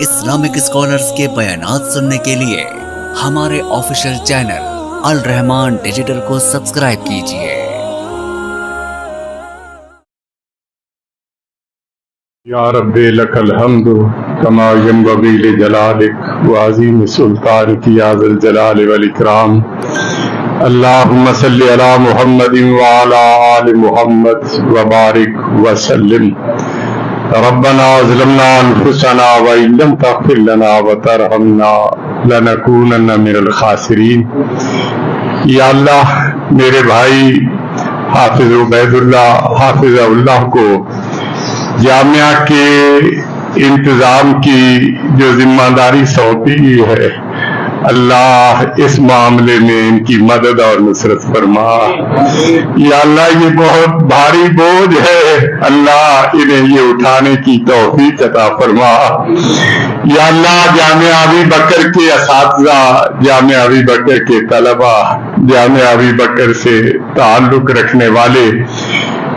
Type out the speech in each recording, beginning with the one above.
Islamic scholars کے بیانات سننے کے لیے ہمارے آفیشیل چینل الرحمان ڈیجیٹل کو سبسکرائب کیجیے۔ یا رب لک الحمد کما ینبغی لجلالک وعظیم سلطانک یا ذا الجلال والاکرام۔ اللہم صلی علی محمد وعلی آل محمد وبارک وسلم۔ ربنا ظلمنا انفسنا وان لم تغفر لنا وترحمنا لنکونن من الخاسرین۔ یا اللہ میرے بھائی حافظ عبید اللہ حافظ اللہ کو جامعہ کے انتظام کی جو ذمہ داری سونپی گئی ہے، اللہ اس معاملے میں ان کی مدد اور نصرت فرما۔ یا اللہ یہ بہت بھاری بوجھ ہے، اللہ انہیں یہ اٹھانے کی توفیق عطا فرما۔ یا اللہ جامعہ ابی بکر کے اساتذہ، جامعہ ابی بکر کے طلبہ، جامعہ ابی بکر سے تعلق رکھنے والے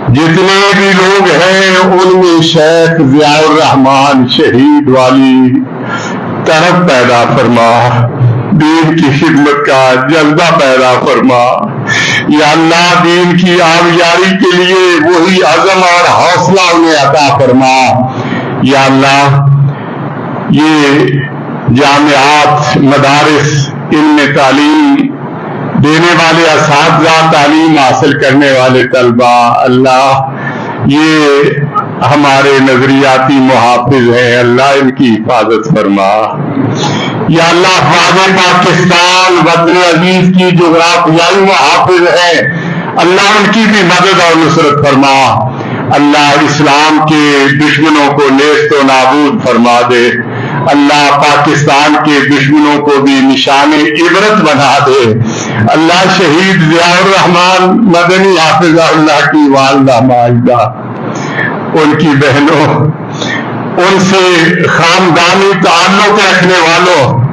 جتنے بھی لوگ ہیں، ان میں شیخ ضیاء الرحمان شہید والی طرف پیدا فرما، دین کی خدمت کا جذبہ پیدا فرما۔ یا اللہ دین کی آبیاری کے لیے وہی عزم اور حوصلہ انہیں عطا فرما۔ یا اللہ یہ جامعات مدارس، ان میں تعلیم دینے والے اساتذہ، تعلیم حاصل کرنے والے طلبہ، اللہ یہ ہمارے نظریاتی محافظ ہیں، اللہ ان کی حفاظت فرما۔ یا اللہ افواج پاکستان وطن عزیز کی جغرافیائی محافظ ہیں، اللہ ان کی بھی مدد اور نصرت فرما۔ اللہ اسلام کے دشمنوں کو نیست و نابود فرما دے، اللہ پاکستان کے دشمنوں کو بھی نشان عبرت بنا دے۔ اللہ شہید ضیاء الرحمان مدنی حافظہ اللہ کی والدہ ماجدہ، ان کی بہنوں، ان سے خاندانی تعلق رکھنے والوں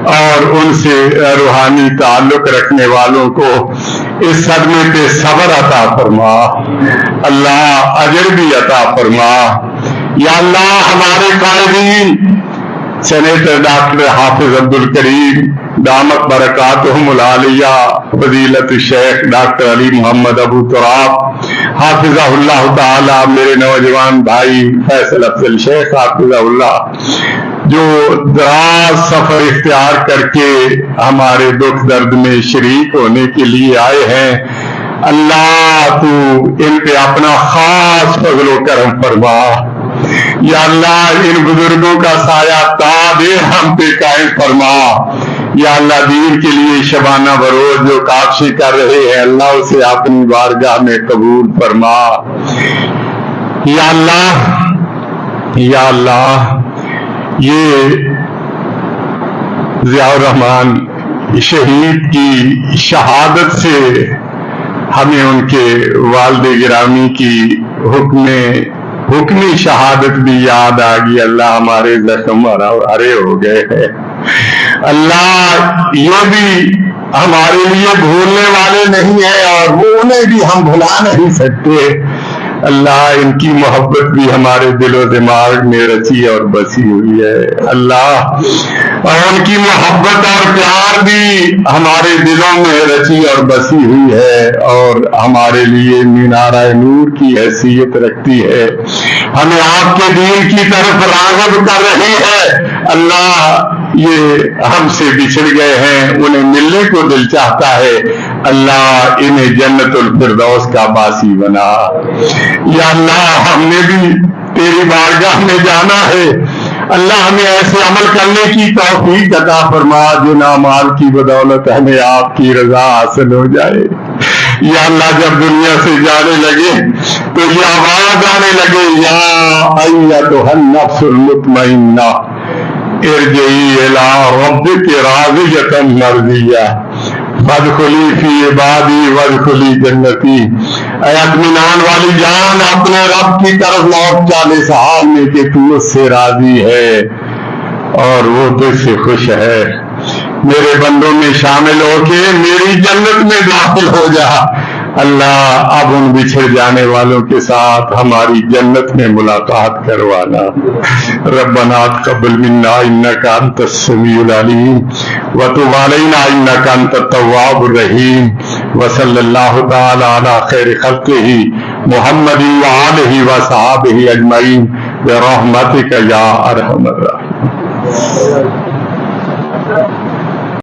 اور ان سے روحانی تعلق رکھنے والوں کو اس صدمے پہ صبر عطا فرما، اللہ اجر بھی عطا فرما۔ یا اللہ ہمارے قائدین سینیٹر ڈاکٹر حافظ عبدالکریم دامت برکاتہم العالیہ، فضیلت الشیخ ڈاکٹر علی محمد ابو تراب حافظہ اللہ تعالی، میرے نوجوان بھائی فیصل افضل شیخ حافظہ اللہ، جو دراز سفر اختیار کر کے ہمارے دکھ درد میں شریک ہونے کے لیے آئے ہیں، اللہ تو ان پہ اپنا خاص فضل و کرم فرما۔ یا اللہ ان بزرگوں کا سایہ تا دے ہم پہ قائم فرما۔ یا اللہ دین کے لیے شبانہ بروز جو کاوشیں کر رہے ہیں، اللہ اسے اپنی بارگاہ میں قبول فرما۔ یا اللہ یا اللہ یہ ضیاء الرحمان شہید کی شہادت سے ہمیں ان کے والد گرامی کی حکمی شہادت بھی یاد آ گئی، اللہ ہمارے زخم ہرے ہو گئے ہیں، اللہ یہ بھی ہمارے لیے بھولنے والے نہیں ہیں اور وہ انہیں بھی ہم بھلا نہیں سکتے، اللہ ان کی محبت بھی ہمارے دل و دماغ میں رچی اور بسی ہوئی ہے، اللہ اور ان کی محبت اور پیار بھی ہمارے دلوں میں رچی اور بسی ہوئی ہے اور ہمارے لیے مینارہ نور کی حیثیت رکھتی ہے، ہمیں آپ کے دین کی طرف راغب کر رہی ہے۔ اللہ یہ ہم سے بچھڑ گئے ہیں، انہیں ملنے کو دل چاہتا ہے، اللہ انہیں جنت الفردوس کا باسی بنا۔ یا اللہ ہم نے بھی تیری بارگاہ میں جانا ہے، اللہ ہمیں ایسے عمل کرنے کی توفیق عطا فرما جن اعمال کی بدولت ہمیں آپ کی رضا حاصل ہو جائے۔ یا اللہ جب دنیا سے جانے لگے تو یہ آواز آنے لگے، یا ایتھا النفس المطمئنہ ارجعی الی ربک راضیۃ مرضیہ فادخلی فی عبادی وادخلی جنتی۔ اے اطمینان والی جان اپنے رب کی طرف لوٹ جا، اس حال میں کہ تو اس سے راضی ہے اور وہ تجھ سے خوش ہے، میرے بندوں میں شامل ہو کے میری جنت میں داخل ہو جا۔ اللہ اب ان بچھڑ جانے والوں کے ساتھ ہماری جنت میں ملاقات کروانا. ربنا تقبل منا انک انت السمیع العلیم وتب علینا انک انت التواب الرحیم وصلی اللہ تعالی علی خیر خلقہ محمد وآلہ وصحابہ اجمعین برحمتک یا ارحم الراحمین.